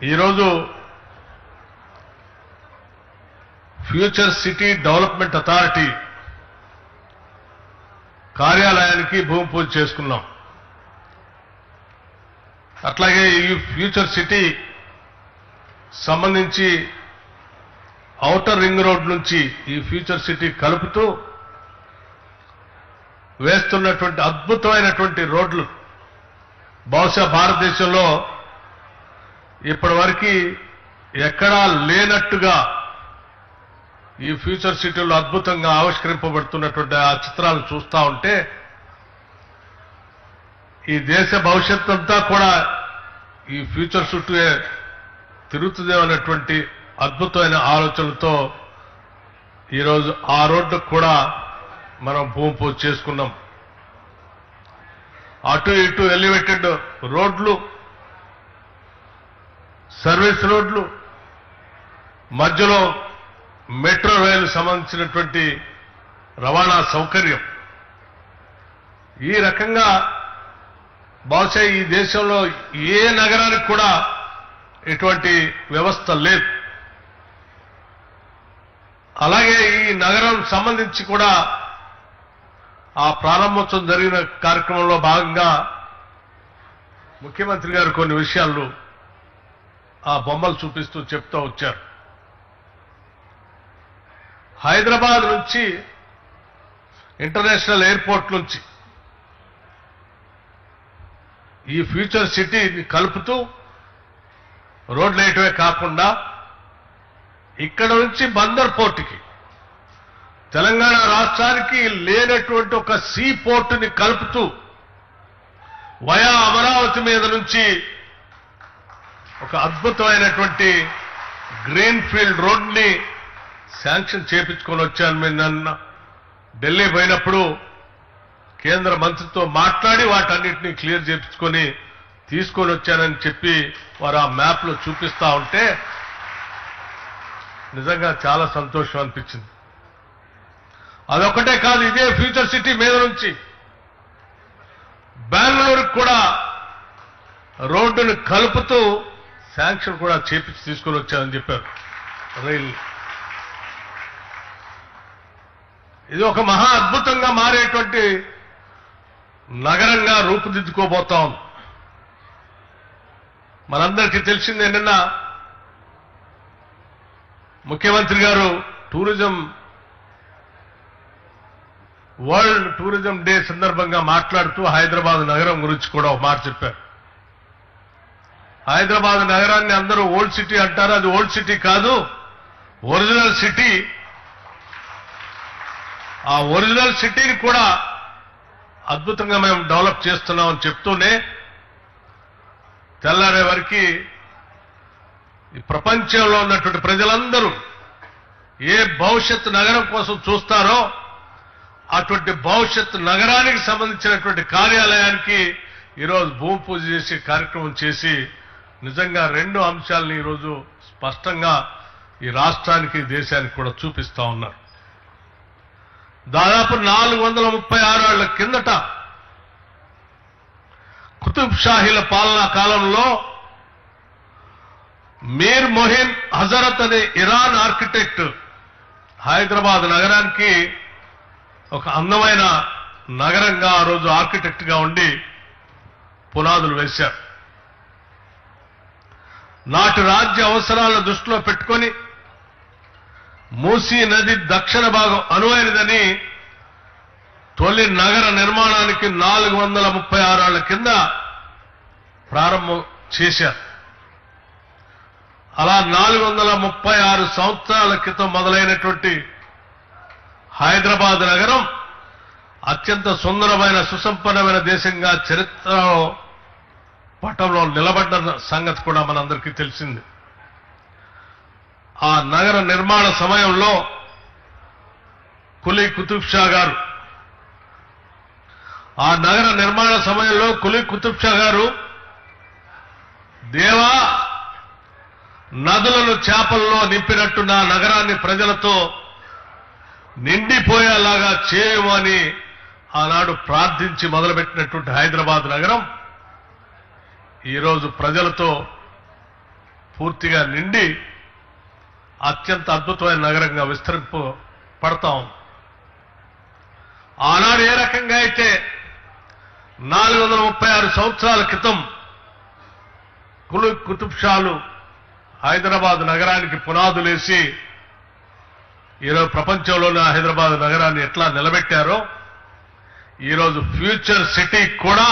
ఈరోజు future city development authority కార్యాలయానికి భూమి పూజ చేసుకున్నాం. అట్లాగే ఈ ఫ్యూచర్ సిటీ సంబంధించి ఔటర్ రింగ్ రోడ్ నుంచి ఈ ఫ్యూచర్ సిటీ కలుపుతూ వేస్తున్నటువంటి అద్భుతమైనటువంటి రోడ్లు బహుశా భారతదేశంలో ఇప్పటివరకు ఎక్కడా లేనట్టుగా ఈ ఫ్యూచర్ సిటీలో అద్భుతంగా ఆవిష్కరింపబడుతున్నటువంటి ఆ చిత్రాలను చూస్తూ ఉంటే ఈ దేశ భవిష్యత్తు అంతా కూడా ఈ ఫ్యూచర్ చుట్టూ తిరుగుతుందేమన్నటువంటి అద్భుతమైన ఆలోచనలతో ఈరోజు ఆ రోడ్డుకు కూడా మనం భూమి పూజ చేసుకున్నాం. అటు ఇటు ఎలివేటెడ్ రోడ్లు, సర్వీస్ రోడ్లు, మధ్యలో మెట్రో రైలు సంబంధించినటువంటి రవాణా సౌకర్యం. ఈ రకంగా బహుశా ఈ దేశంలో ఏ నగరానికి కూడా ఇటువంటి వ్యవస్థ లేదు. అలాగే ఈ నగరం సంబంధించి కూడా ఆ ప్రారంభోత్సవం జరిగిన కార్యక్రమంలో భాగంగా ముఖ్యమంత్రి గారు కొన్ని విషయాలు ఆ బొమ్మలు చూపిస్తూ చెప్తూ వచ్చారు. హైదరాబాద్ నుంచి ఇంటర్నేషనల్ ఎయిర్పోర్ట్ నుంచి ఈ ఫ్యూచర్ సిటీని కలుపుతూ రోడ్లు వేయటమే కాకుండా ఇక్కడ నుంచి బందర్ పోర్టుకి తెలంగాణ రాష్ట్రానికి లేనటువంటి ఒక సీ పోర్టుని కలుపుతూ వయా అమరావతి మీద నుంచి ఒక అద్భుతమైనటువంటి గ్రీన్ ఫీల్డ్ రోడ్ని శాంక్షన్ చేపించుకొని వచ్చాను. మీరు నన్ను ఢిల్లీ పోయినప్పుడు కేంద్ర మంత్రితో మాట్లాడి వాటన్నిటినీ క్లియర్ చేపించుకొని తీసుకొని వచ్చానని చెప్పి వారు ఆ మ్యాప్లో చూపిస్తా ఉంటే నిజంగా చాలా సంతోషం అనిపించింది. అదొక్కటే కాదు, ఇదే ఫ్యూచర్ సిటీ మీద నుంచి బెంగళూరుకు కూడా రోడ్డును కలుపుతూ శాంక్షన్ కూడా చేపించి తీసుకొని వచ్చానని చెప్పారు. రైలు ఇది ఒక మహా అద్భుతంగా మారేటువంటి నగరంగా రూపుదిద్దుకోబోతా ఉంది. మనందరికీ తెలిసిందే, నిన్న ముఖ్యమంత్రి గారు వరల్డ్ టూరిజం డే సందర్భంగా మాట్లాడుతూ హైదరాబాద్ నగరం గురించి కూడా ఒక మాట చెప్పారు. హైదరాబాద్ నగరాన్ని అందరూ ఓల్డ్ సిటీ అంటారు. అది ఓల్డ్ సిటీ కాదు, ఒరిజినల్ సిటీ. ఆ ఒరిజినల్ సిటీని కూడా అద్భుతంగా మేము డెవలప్ చేస్తున్నామని చెప్తూనే తెల్లారే వరకు ఈ ప్రపంచంలో ఉన్నటువంటి ప్రజలందరూ ఏ భవిష్యత్ నగరం కోసం చూస్తారో అటువంటి భవిష్యత్ నగరానికి సంబంధించినటువంటి కార్యాలయానికి ఈరోజు భూమి పూజ చేసి కార్యక్రమం చేసి నిజంగా రెండు అంశాలను ఈరోజు స్పష్టంగా ఈ రాష్ట్రానికి దేశానికి కూడా చూపిస్తా ఉన్నారు. దాదాపు 436 ఏళ్ల కిందట కుతుబ్ షాహీల పాలనా కాలంలో మీర్ మొహిన్ హజరత్ అనే ఇరాన్ ఆర్కిటెక్ట్ హైదరాబాద్ నగరానికి ఒక అందమైన నగరంగా ఆ రోజు ఆర్కిటెక్ట్ గా ఉండి పునాదులు వేశారు. నాటి రాజ్య అవసరాలను దృష్టిలో పెట్టుకొని మూసీ నది దక్షిణ భాగం అనువైనదని తొలి నగర నిర్మాణానికి 436 ఏళ్ల కింద ప్రారంభం చేశారు. అలా 436 సంవత్సరాల క్రితం మొదలైనటువంటి హైదరాబాద్ నగరం అత్యంత సుందరమైన సుసంపన్నమైన దేశంగా చరిత్ర పటంలో నిలబడ్డ సంగతి కూడా మనందరికీ తెలిసింది. ఆ నగర నిర్మాణ సమయంలో కులీ కుతుబ్ షా గారు దేవా నదులను చేపల్లో నింపినట్టు నా నగరాన్ని ప్రజలతో నిండిపోయేలాగా చేయమని ఆనాడు ప్రార్థించి మొదలుపెట్టినటువంటి హైదరాబాద్ నగరం ఈరోజు ప్రజలతో పూర్తిగా నిండి అత్యంత అద్భుతమైన నగరంగా విస్తరింపబడతాం. ఆనాడు ఏ రకంగా అయితే 436 సంవత్సరాల క్రితం కుతుబ్ షాలు హైదరాబాద్ నగరానికి పునాదులేసి ఈరోజు ప్రపంచంలోనే హైదరాబాద్ నగరాన్ని ఎట్లా నిలబెట్టారో ఈరోజు ఫ్యూచర్ సిటీ కూడా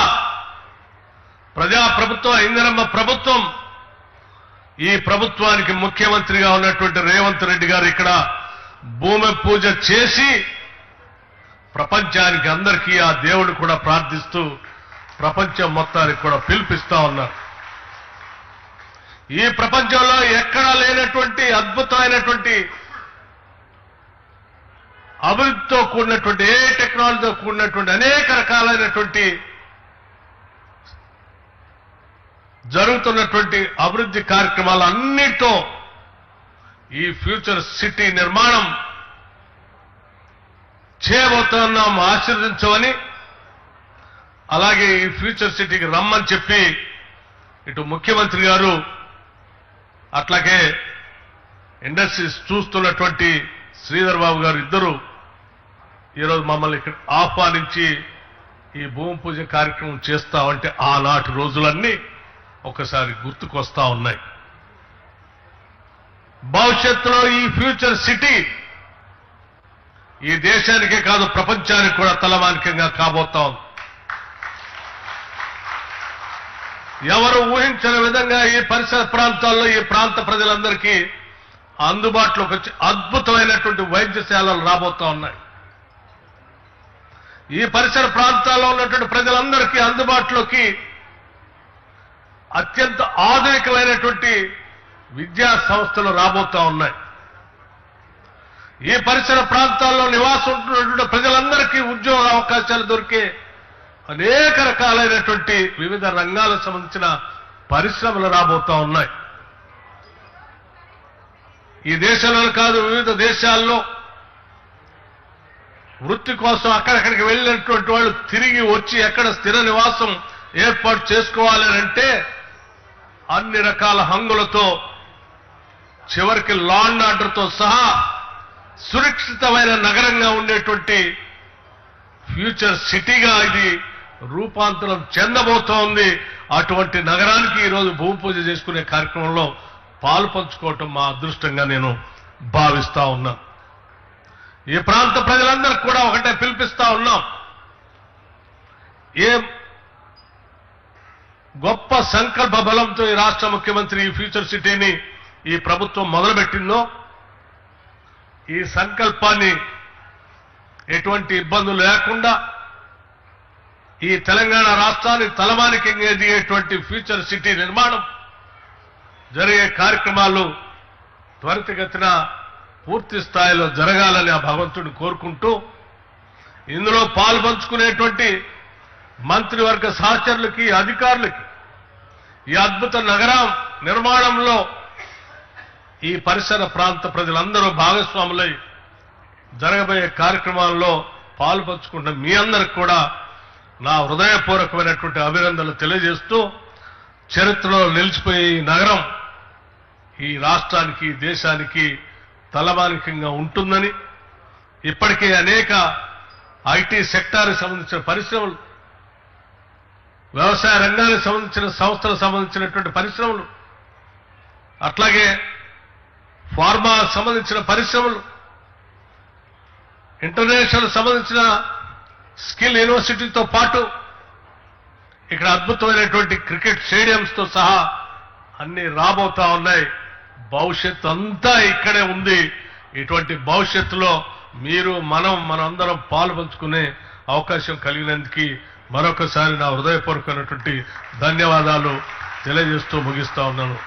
ప్రజాప్రభుత్వం, ఇందిరమ్మ ప్రభుత్వం, ఈ ప్రభుత్వానికి ముఖ్యమంత్రిగా ఉన్నటువంటి రేవంత్ రెడ్డి గారు ఇక్కడ భూమి పూజ చేసి ప్రపంచానికి అందరికీ ఆ దేవుడు కూడా ప్రార్థిస్తూ ప్రపంచం మొత్తానికి కూడా పిలిపిస్తా ఉన్నారు. ఈ ప్రపంచంలో ఎక్కడా లేనటువంటి అద్భుతమైనటువంటి అభివృద్ధితో కూడినటువంటి, ఏ టెక్నాలజీతో కూడినటువంటి అనేక రకాలైనటువంటి జరుగుతున్నటువంటి అభివృద్ధి కార్యక్రమాలన్నిటితో ఈ ఫ్యూచర్ సిటీ నిర్మాణం చేయబోతున్నాం. ఆశీర్వదించమని, అలాగే ఈ ఫ్యూచర్ సిటీకి రమ్మని చెప్పి ఇటు ముఖ్యమంత్రి గారు అట్లాగే ఇండస్ట్రీస్ చూస్తున్నటువంటి శ్రీధర్ బాబు గారు ఇద్దరు ఈరోజు మమ్మల్ని ఇక్కడ ఆహ్వానించి ఈ భూమి పూజ కార్యక్రమం చేస్తామంటే ఆనాటి రోజులన్నీ ఒకసారి గుర్తుకొస్తా ఉన్నాయి. భవిష్యత్తులో ఈ ఫ్యూచర్ సిటీ ఈ దేశానికే కాదు ప్రపంచానికి కూడా తలమానికంగా కాబోతా ఉంది. ఎవరు ఊహించని విధంగా ఈ పరిసర ప్రాంతాల్లో ఈ ప్రాంత ప్రజలందరికీ అందుబాటులోకి వచ్చి అద్భుతమైనటువంటి వైద్యశాలలు రాబోతా ఉన్నాయి. ఈ పరిసర ప్రాంతాల్లో ఉన్నటువంటి ప్రజలందరికీ అందుబాటులోకి అత్యంత ఆధునికమైనటువంటి విద్యా సంస్థలు రాబోతా ఉన్నాయి. ఈ పరిసర ప్రాంతాల్లో నివాసం ఉంటున్నటువంటి ప్రజలందరికీ ఉద్యోగ అవకాశాలు దొరికే అనేక రకాలైనటువంటి వివిధ రంగాలకు సంబంధించిన పరిశ్రమలు రాబోతా ఉన్నాయి. ఈ దేశంలో కాదు, వివిధ దేశాల్లో వృత్తి కోసం అక్కడక్కడికి వెళ్ళినటువంటి వాళ్ళు తిరిగి వచ్చి ఎక్కడ స్థిర నివాసం ఏర్పాటు చేసుకోవాలి అంటే అన్ని రకాల హంగులతో, చివరికి లా అండ్ ఆర్డర్తో సహా సురక్షితమైన నగరంగా ఉండేటువంటి ఫ్యూచర్ సిటీగా ఇది రూపాంతరం చెందబోతోంది. అటువంటి నగరానికి ఈరోజు భూమి పూజ చేసుకునే కార్యక్రమంలో పాలు పంచుకోవటం మా అదృష్టంగా నేను భావిస్తా ఉన్నాను. ఈ ప్రాంత ప్రజలందరికీ కూడా ఒకటే పిలిపిస్తా ఉన్నాం. ఏ గొప్ప సంకల్ప బలంతో ఈ రాష్ట్ర ముఖ్యమంత్రి ఈ ఫ్యూచర్ సిటీని ఈ ప్రభుత్వం మొదలుపెట్టిందో, ఈ సంకల్పాన్ని ఎటువంటి ఇబ్బందులు లేకుండా ఈ తెలంగాణ రాష్ట్రాన్ని తలమానికంగా ఎదిగేటువంటి ఫ్యూచర్ సిటీ నిర్మాణం జరిగే కార్యక్రమాలు త్వరితగతిన పూర్తి స్థాయిలో జరగాలని ఆ భగవంతుడిని కోరుకుంటూ, ఇందులో పాల్పంచుకునేటువంటి మంత్రివర్గ సహచరులకి, అధికారులకి ఈ అద్భుత నగరం నిర్మాణంలో ఈ పరిసర ప్రాంత ప్రజలందరూ భాగస్వాములై జరగబోయే కార్యక్రమాల్లో పాల్పంచుకున్న మీ అందరికి కూడా నా హృదయపూర్వకమైనటువంటి అభినందనలు తెలియజేస్తూ, చరిత్రలో నిలిచిపోయే ఈ నగరం ఈ రాష్ట్రానికి, దేశానికి తలమానికంగా ఉంటుందని, ఇప్పటికే అనేక ఐటీ సెక్టార్కి సంబంధించిన పరిశ్రమలు, వ్యవసాయ రంగానికి సంబంధించిన సంస్థలకు సంబంధించినటువంటి పరిశ్రమలు, అట్లాగే ఫార్మా సంబంధించిన పరిశ్రమలు, ఇంటర్నేషనల్ సంబంధించిన స్కిల్ యూనివర్సిటీతో పాటు ఇక్కడ అద్భుతమైనటువంటి క్రికెట్ స్టేడియంస్తో సహా అన్ని రాబోతా ఉన్నాయి. భవిష్యత్తు అంతా ఇక్కడే ఉంది. ఇటువంటి భవిష్యత్తులో మీరు, మనందరం పాల్పంచుకునే అవకాశం కలిగినందుకు మరొకసారి నా హృదయపూర్వకమైనటువంటి ధన్యవాదాలు తెలియజేస్తూ ముగిస్తా ఉన్నాను.